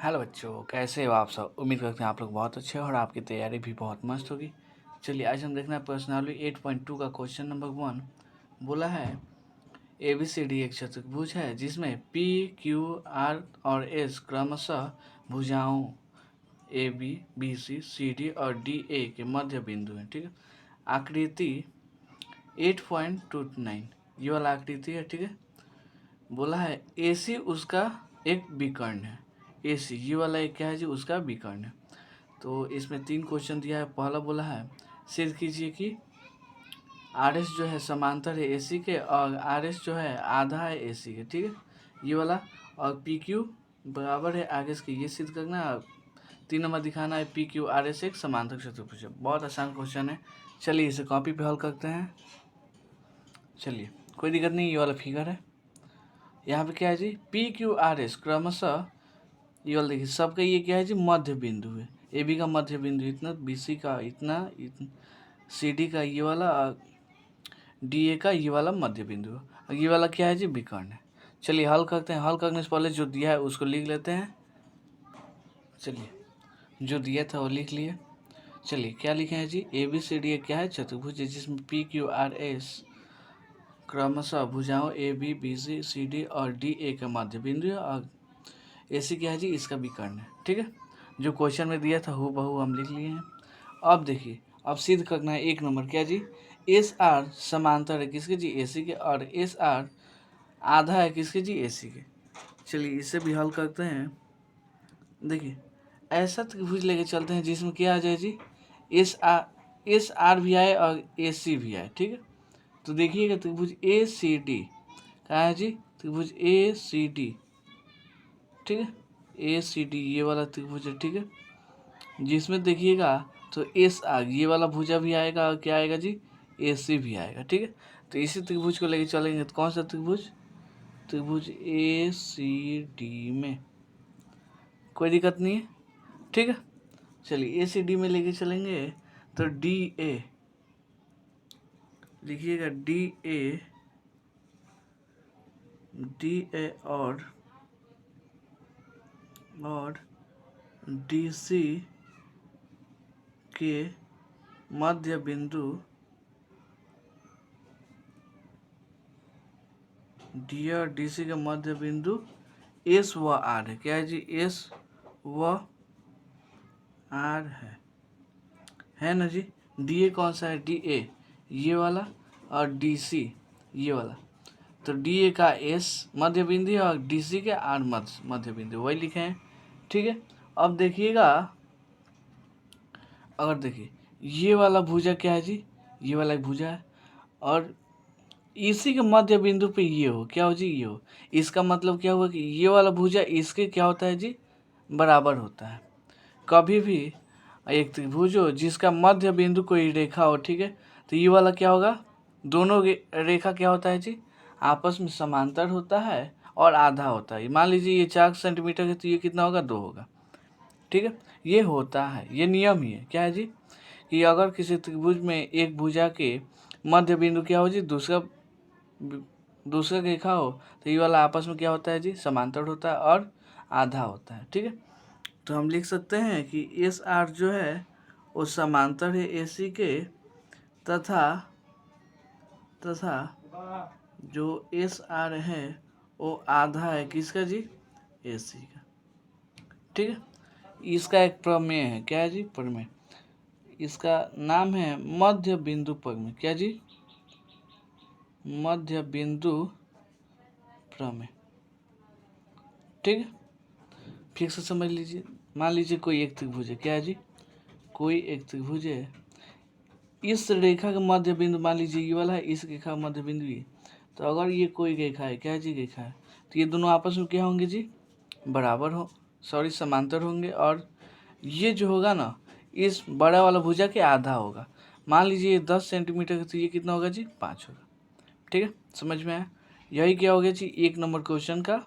Hello बच्चों, कैसे हो आप सब। उम्मीद करते हैं आप लोग बहुत अच्छे हो और आपकी तैयारी भी बहुत मस्त होगी। चलिए आज हम देखना है पर्सनाली 8.2 का क्वेश्चन नंबर 1। बोला है ABCD एक चतुर्भुज है जिसमें PQR और S क्रमशः भुजाओं ABBCCD और DA के मध्य बिंदु हैं। ठीक है, आकृति 8.29 ये वाला आकृति है। ठीक है, बोला है AC उसका एक विकर्ण है। AC ये वाला एक क्या है जी, उसका विकर्ण है। तो इसमें 3 क्वेश्चन दिया है। पहला बोला है सिद्ध कीजिए कि RS जो है समांतर है AC के और RS जो है आधा है AC के। ठीक है, ये वाला। और PQ बराबर है आगे इसके, ये सिद्ध करना है। 3 नंबर दिखाना है PQRS एक समांतर चतुर्भुज है। बहुत आसान क्वेश्चन है। चलिए इसे कॉपी पे हल करते हैं। चलिए कोई दिक्कत नहीं, ये वाला फिगर है। यहाँ पे क्या है जी, PQRS क्रमशः ये वाला देखिए सबका ये क्या है जी, मध्य बिंदु है। AB का मध्य बिंदु इतना, BC का इतना, CD का ये वाला, DA का ये वाला मध्य बिंदु है। और ये वाला क्या है जी, विकर्ण है। चलिए हल करते हैं। हल करने से पहले जो दिया है उसको लिख लेते हैं। चलिए जो दिया था वो लिख लिए। चलिए क्या लिखे हैं जी, ABCD क्या है, चतुर्भुज है जिसमें PQRS क्रमशः भुजाओं ABBCCD और DA का मध्य बिंदु है और AC क्या है जी, इसका विकर्ण है। ठीक है, जो क्वेश्चन में दिया था हूबहू हम लिख लिए हैं। अब देखिए, अब सिद्ध करना है 1 नंबर क्या जी, SR समांतर है किसके जी, AC के, और SR आधा है किसके जी, AC के। चलिए इसे भी हल करते हैं। देखिए ऐसा त्रिभुज लेके चलते हैं जिसमें क्या आ जाए जी, SR भी आए और AC भी आए। ठीक है, तो देखिएगा त्रिभुज ACD कहाँ है जी, त्रिभुज ACD। ठीक है, ACD ये वाला त्रिभुज है। ठीक है, जिसमें देखिएगा तो ये वाला भुजा भी आएगा और क्या आएगा जी, AC भी आएगा। ठीक है, तो इसी त्रिभुज को लेके चलेंगे। तो कौन सा त्रिभुज, त्रिभुज ACD में कोई दिक्कत नहीं है। ठीक है, चलिए ACD में लेके चलेंगे। तो DA लिखिएगा, DA और DC के मध्य बिंदु, D और DC के मध्य बिंदु S व R है। क्या है जी, S व R है ना जी। DA कौन सा है, DA ये वाला और DC ये वाला। तो DA का S मध्य बिंदु है और DC के R मध्य बिंदु, वही लिखे हैं। ठीक है, अब देखिएगा, अगर देखिए ये वाला भुजा क्या है जी, ये वाला एक भुजा है और इसी के मध्य बिंदु पे ये हो, क्या हो जी, ये हो। इसका मतलब क्या हुआ कि ये वाला भुजा इसके क्या होता है जी, बराबर होता है। कभी भी एक त्रिभुज हो जिसका मध्य बिंदु कोई रेखा हो, ठीक है, तो ये वाला क्या होगा, दोनों रेखा क्या होता है जी, आपस में समांतर होता है और आधा होता है। मान लीजिए ये 4 सेंटीमीटर है तो ये कितना होगा, 2 होगा। ठीक है, ये होता है, ये नियम ही है। क्या है जी, कि अगर किसी त्रिभुज में एक भुजा के मध्य बिंदु क्या हो जी, दूसरा रेखा हो, तो ये वाला आपस में क्या होता है जी, समांतर होता है और आधा होता है। ठीक है, तो हम लिख सकते हैं कि SR जो है वो समांतर है AC के, तथा जो SR है वो आधा है किसका जी, AC का। ठीक है, इसका एक प्रमेय है। क्या है जी, प्रमेय। इसका नाम है मध्य बिंदु प्रमेय। क्या जी, मध्य बिंदु प्रमेय। ठीक है, फिर से समझ लीजिए। मान लीजिए कोई एक त्रिभुज है। क्या है जी, कोई एक त्रिभुज है, इस रेखा का मध्य बिंदु मान लीजिए ये वाला है, इस रेखा का मध्य बिंदु ये। तो अगर ये कोई रेखा है, क्या है जी, रेखा है, तो ये दोनों आपस में क्या होंगे जी, बराबर हो, सॉरी समांतर होंगे। और ये जो होगा ना, इस बड़ा वाला भुजा के आधा होगा। मान लीजिए ये 10 सेंटीमीटर का, तो ये कितना होगा जी, 5 होगा। ठीक है, समझ में आया। यही क्या हो गया जी, 1 नंबर क्वेश्चन का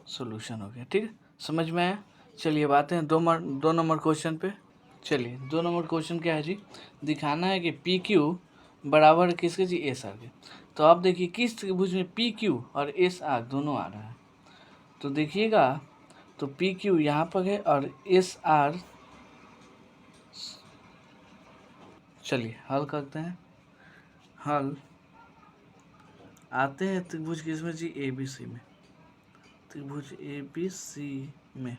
सॉल्यूशन हो गया। ठीक है, समझ में आया। चलिए अब आते हैं 2 नंबर क्वेश्चन पे। चलिए 2 नंबर क्वेश्चन क्या है जी, दिखाना है कि PQ बराबर है किसके जी, SR के। तो आप देखिए किस त्रिभुज में PQ और SR दोनों आ रहा है। तो देखिएगा, तो पी क्यू यहाँ पर है और एस आर, चलिए हल करते हैं। हल आते हैं त्रिभुज किसमें जी, ए बी सी में। त्रिभुज ए बी सी में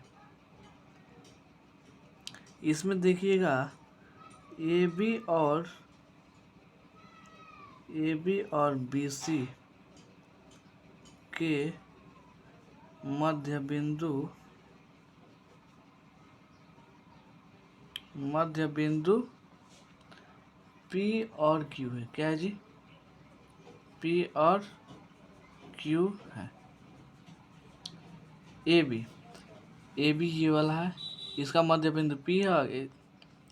इसमें देखिएगा ए बी और बी सी के मध्य बिंदु पी और क्यू है। क्या है जी, पी और क्यू है। ए बी ये वाला है, इसका मध्य बिंदु पी है, और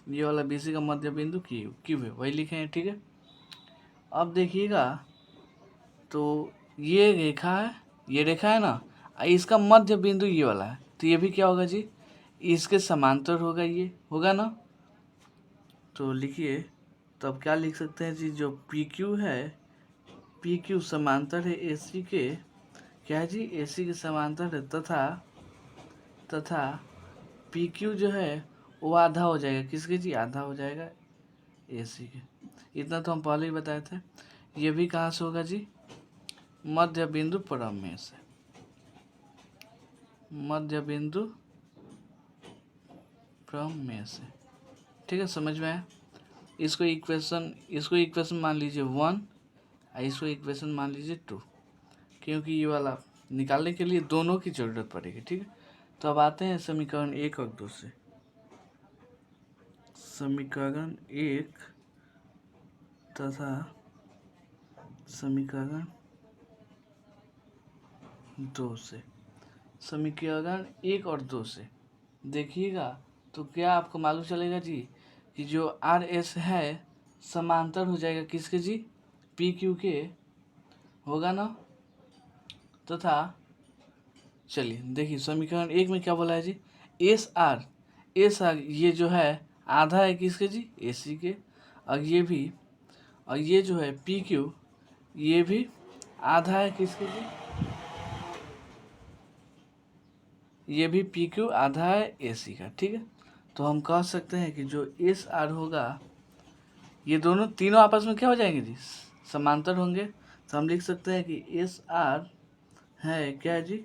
ये वाला बी सी का मध्य बिंदु क्यू है, वही लिखे हैं। ठीक है, अब देखिएगा तो ये रेखा है ना, इसका मध्य बिंदु ये वाला है, तो ये भी क्या होगा जी, इसके समांतर होगा, ये होगा ना। तो लिखिए, तो अब क्या लिख सकते हैं जी, जो पी क्यू है, पी क्यू समांतर है ए सी के, क्या है जी, ए सी के समांतर है, तथा पी क्यू जो है वो आधा हो जाएगा, किसके जी, आधा हो जाएगा ए सी के। इतना तो हम पहले ही बताए थे। ये भी कहाँ से होगा जी, मध्य बिंदु प्रमेय से। मध्य बिंदु प्रमेय से, ठीक है, समझ में आया। इसको इक्वेशन मान लीजिए 1 और इसको इक्वेशन मान लीजिए 2, क्योंकि ये वाला निकालने के लिए दोनों की जरूरत पड़ेगी। ठीक है, तो अब आते हैं समीकरण 1 और 2 से। समीकरण 1 तथा समीकरण 2 से। समीकरण 1 और 2 से देखिएगा तो क्या आपको मालूम चलेगा जी, कि जो आर एस है समांतर हो जाएगा किसके जी, पी क्यू के, होगा ना। तथा चलिए देखिए, समीकरण 1 में क्या बोला है जी, एस आर ये जो है आधा है किसके जी, ए सी के, और ये जो है पी क्यू, ये भी आधा है किसके जी, ये भी पी क्यू आधा है ए सी का। ठीक है, तो हम कह सकते हैं कि जो एस आर होगा, ये तीनों आपस में क्या हो जाएंगे जी, समांतर होंगे। तो हम लिख सकते हैं कि एस आर है क्या है जी,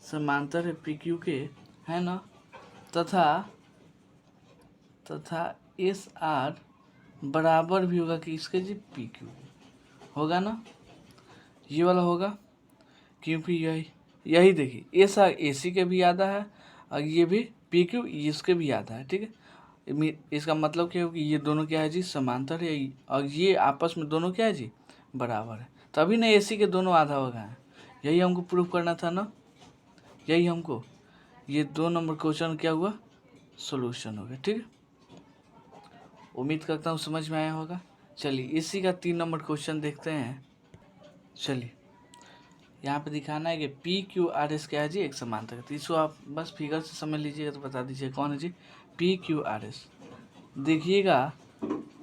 समांतर है पी क्यू के, है ना। तथा एस आर बराबर भी होगा कि इसके जी, पी क्यू होगा ना, ये वाला होगा, क्योंकि यही देखिए एस आर ए सी के भी आधा है, और ये भी पी क्यू इसके भी आधा है। ठीक है, इसका मतलब क्या है कि ये दोनों क्या है जी, समांतर है, और ये आपस में दोनों क्या है जी, बराबर है, तभी ना ए सी के दोनों आधा हो गए हैं। यही हमको प्रूफ करना था ना, यही हमको, ये 2 नंबर क्वेश्चन क्या हुआ, सॉल्यूशन हो गया। ठीक है, उम्मीद करता हूँ समझ में आया होगा। चलिए इसी का 3 नंबर क्वेश्चन देखते हैं। चलिए यहाँ पे दिखाना है कि पी क्यू आर एस क्या है जी, एक समांतर है। तो इसको आप बस फिगर से समझ लीजिएगा तो बता दीजिए कौन है जी, पी क्यू आर एस। देखिएगा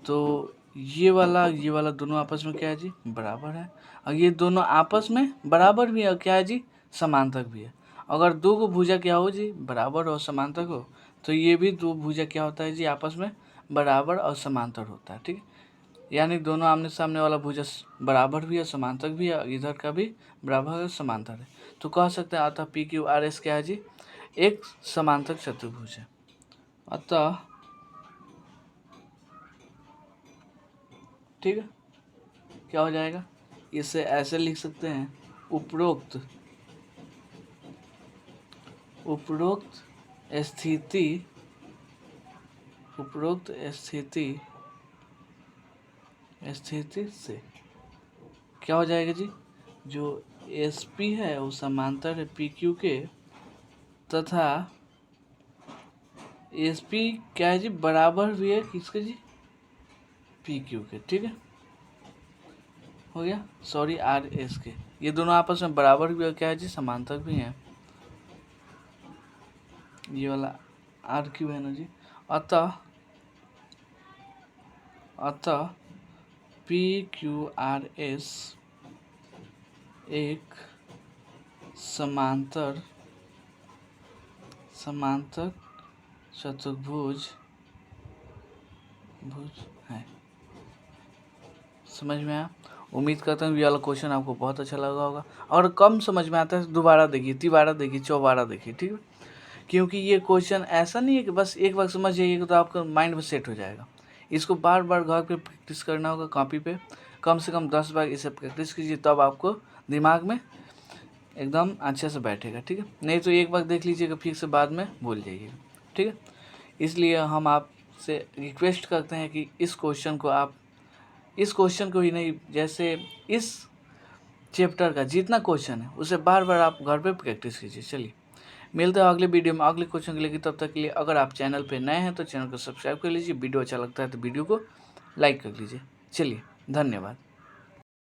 तो ये वाला दोनों आपस में क्या है जी, बराबर है, और ये दोनों आपस में बराबर भी है, क्या है जी, समांतर भी है। अगर दो को भुजा क्या हो जी, बराबर और समांतर हो, तो ये भी दो भुजा क्या होता है जी, आपस में बराबर और समांतर होता है। ठीक है, यानी दोनों आमने सामने वाला भुजा बराबर भी है, समांतर भी है, इधर का भी बराबर है, समांतर है। तो कह सकते हैं अतः पी क्यू आर एस क्या है जी, एक समांतर चतुर्भुज है। अतः ठीक है, क्या हो जाएगा, इसे ऐसे लिख सकते हैं, उपरोक्त स्थिति से क्या हो जाएगा जी, जो एस पी है वो समांतर है पी क्यू के, तथा एस पी क्या है जी, बराबर भी है किसके जी, पी क्यू के। ठीक है, हो गया, सॉरी आर एस के, ये दोनों आपस में बराबर भी है, क्या है जी, समांतर भी हैं, ये वाला आर क्यू है ना जी। अतः पी क्यू आर एस एक समांतर समांतर चतुर्भुज है। समझ में आया? उम्मीद करता हूँ ये वाला क्वेश्चन आपको बहुत अच्छा लगा होगा, और कम समझ में आता है दोबारा देखिए, तिबारा देखिए, चौबारा देखिए, ठीक है? क्योंकि ये क्वेश्चन ऐसा नहीं है कि बस एक बार समझ जाइएगा तो आपका माइंड में सेट हो जाएगा। इसको बार बार घर पे प्रैक्टिस करना होगा, कॉपी पे कम से कम 10 बार इसे प्रैक्टिस कीजिए, तब आपको दिमाग में एकदम अच्छे से बैठेगा, ठीक है? नहीं तो एक बार देख लीजिएगा फिर से बाद में भूल जाइएगा, ठीक है? इसलिए हम आपसे रिक्वेस्ट करते हैं कि इस क्वेश्चन को ही नहीं, जैसे इस चैप्टर का जितना क्वेश्चन है उसे बार बार आप घर पे प्रैक्टिस कीजिए। चलिए मिलते हैं अगले वीडियो में अगले क्वेश्चन के लिए। तब तक के लिए अगर आप चैनल पे नए हैं तो चैनल को सब्सक्राइब कर लीजिए, वीडियो अच्छा लगता है तो वीडियो को लाइक कर लीजिए। चलिए धन्यवाद।